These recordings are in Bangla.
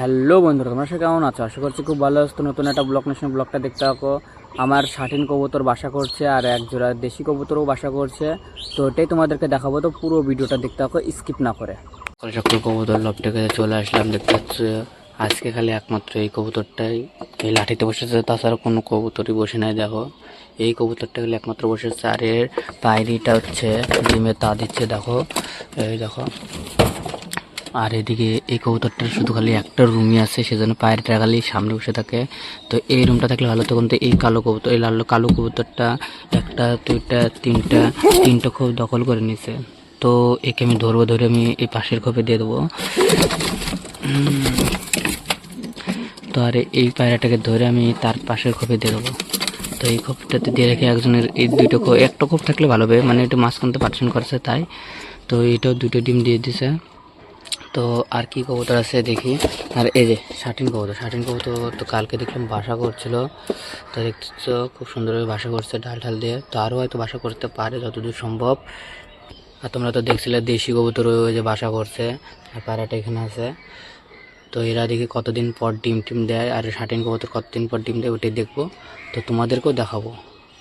হ্যালো বন্ধুরা, তোমরা সবাই কেমন আছো? আশা করছি খুব ভালো আছো। নতুন একটা ব্লগ নেশন ব্লগটা দেখতে থাকো। আমার স্বাধীন কবুতর বাসা করছে আর এক জোড়া দেশি কবুতরও বাসা করছে, তো এটাই তোমাদেরকে দেখাবো। তো পুরো ভিডিওটা দেখতে থাকো, স্কিপ না করে। সকল কবুতর লব থেকে চলে আসলাম। দেখতে পাচ্ছি আজকে খালি একমাত্র এই কবুতরটাই এই লাঠিতে বসেছে, তাছাড়া কোনো কবুতরই বসে নাই। দেখো এই কবুতরটা খালি একমাত্র বসেছে, আর এর পায়রিটা হচ্ছে ডিমে তা দিচ্ছে। দেখো এই দেখো, আর এদিকে এই কবুতরটার শুধু খালি একটা রুমই আছে, সেজন্য পায়রাটা খালি সামনে বসে থাকে। তো এই রুমটা থাকলে ভালো। তখন তো এই কালো কবুতর, এই কালো কবুতরটা একটা দুইটা তিনটা খুব দখল করে নিছে। তো একে আমি ধরবো, ধরে আমি এই পাশের খোপে দিয়ে দেবো। তো আর এই পায়রাটাকে ধরে আমি তার পাশের খোপে দিয়ে দেবো। তো এই খোপটাতে দিয়ে রেখে একজনের এই দুইটা একটা খোপ থাকলে ভালো হবে, মানে একটু মাঝখানতে পার্টিশন করছে তাই। তো এইটাও দুটো ডিম দিয়ে দিছে। তো আর কি কবুতর আছে দেখি। আর এই যে শাটিন কবুতর তো কালকে দেখলাম বাসা করছিল। তো দেখছো খুব সুন্দরভাবে বাসা করছে ডাল ঢাল দিয়ে। তো আরও হয়তো বাসা করতে পারে যতদূর সম্ভব। আর তোমরা তো দেখছিলে দেশি কবুতর ওই যে বাসা করছে, আর পায়রাটা এখানে আছে। তো এরা দেখি কতদিন পর ডিম দেয়, আর শাটিন কবুতর কতদিন পর ডিম দেয় ওটাই দেখবো। তো তোমাদেরকেও দেখাবো।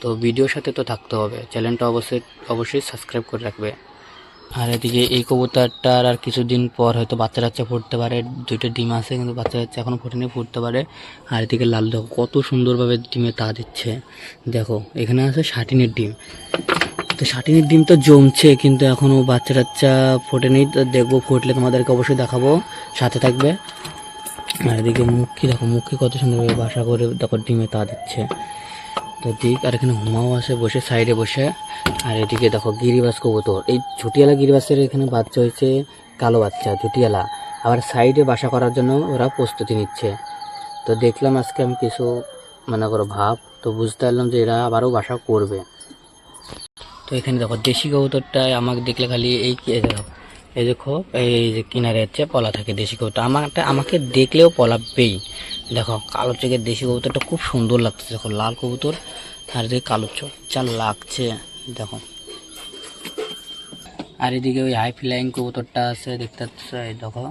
তো ভিডিওর সাথে তো থাকতে হবে, চ্যানেলটা অবশ্যই সাবস্ক্রাইব করে রাখবে। আর এদিকে এই কবুতরটার আর কিছুদিন পর হয়তো বাচ্চা ফুটতে পারে। দুইটা ডিম আছে কিন্তু বাচ্চা এখনও ফুটেনি, ফুটতে পারে। আর এদিকে লাল দেখো কত সুন্দরভাবে ডিমে তা দিচ্ছে। দেখো এখানে আছে শাটিনের ডিম। তো শাটিনের ডিম তো জমছে, কিন্তু এখনও বাচ্চা ফোটেনি। তো দেখবো, ফুটলে তোমাদেরকে অবশ্যই দেখাবো, সাথে থাকবে। আর এদিকে মুখী কত সুন্দরভাবে বাসা করে দেখো ডিমে তা দিচ্ছে। তো দিক আর এখানে হুমাও আছে বসে সাইডে বসে। আর এদিকে দেখো গিরিবাজ কবুতর, এই ঝুটিয়ালা গিরিবাজের এখানে বাচ্চা হয়েছে, কালো বাচ্চা ঝুটিয়ালা। আবার সাইডে বাসা করার জন্য ওরা প্রস্তুতি নিচ্ছে। তো দেখলাম আজকে আমি কিছু মনে করো ভাব, তো বুঝতে পারলাম যে এরা আবারও বাসা করবে। তো এখানে দেখো দেশি কবুতরটায় আমাকে দেখলে খালি এই যে খোপ, এই যে কিনারে হচ্ছে পলা থাকে দেশি কবুতর। আমাকে দেখলেও পলাবেই। দেখো কালো চোখের দেশি কবুতরটা খুব সুন্দর লাগছে। দেখো লাল কবুতর আর এদিকে কালো চোখ, যা লাগছে দেখো। আর এদিকে ওই হাই ফ্লাইং কবুতরটা আছে, দেখতে পাচ্ছ এই দেখো।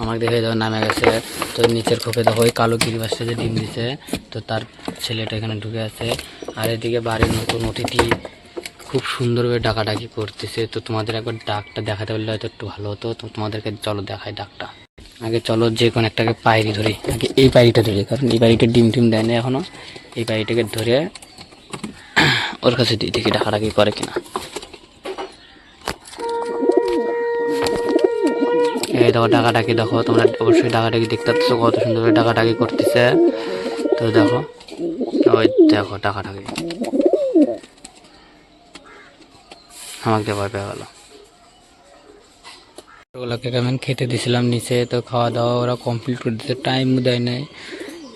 আমাকে দেখে দেখো নামে গেছে। তো নিচের খোপে দেখো ওই কালো গিরিবাসটা যে ডিম দিছে, তো তার ছেলেটা এখানে ঢুকে আছে। আর এদিকে বাড়ির নতুন অতিথি খুব সুন্দরভাবে ডাকাডাকি করতেছে। তো তোমাদের একবার ডাকটা দেখাতে পারলে হয়তো একটু ভালো হতো। তো তোমাদেরকে চলো দেখাই ডাকটা। আগে চলো যে কোনো একটাকে পায়রি ধরি, আগে এই পায়রিটা ধরি, কারণ এই পায়রিটা ডিম দেয় না এখনো। এই পায়রিটাকে ধরে ওর কাছে দিয়ে দেখি ডাকাডাকি করে কিনা। এই দেখো ডাকাডাকি, দেখো তোমরা অবশ্যই ডাকাডাকি দেখতে পাচ্ছ কত সুন্দরভাবে ডাকাডাকি করতেছে। তো দেখো ওই দেখো ডাকাডাকি আমাকে ভয় পেয়ে গেল। ওগুলোকে আমি খেতে দিয়েছিলাম নিচে, তো খাওয়া দাওয়া ওরা কমপ্লিট করে দিতে টাইমও দেয় নাই।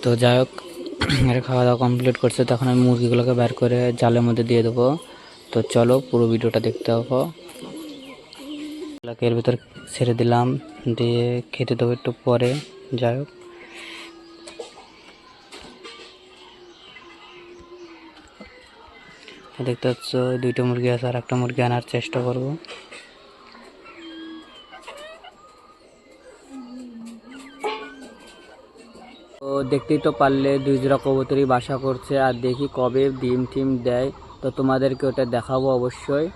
তো যাই হোক এরা খাওয়া দাওয়া কমপ্লিট করছে, তখন আমি মুরগিগুলোকে বের করে জালের মধ্যে দিয়ে দেবো। তো চলো পুরো ভিডিওটা দেখতে হবে। এর ভিতর ছেড়ে দিলাম, দিয়ে খেতে দেবো একটু পরে। যাই হোক দেখতে পাচ্ছ দুইটা মুরগি আছে, আর একটা মুরগি আনার চেষ্টা করব। তো দেখতেই তো পারলে দুই জোড়া কবুতরই বাসা করছে, আর দেখি কবে ডিম দেয়। তো তোমাদেরকে ওটা দেখাবো অবশ্যই।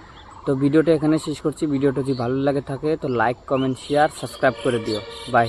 তো ভিডিওটা এখানে শেষ করছি। ভিডিওটা যদি ভালো লাগে থাকে তো লাইক কমেন্ট শেয়ার সাবস্ক্রাইব করে দিও। বাই।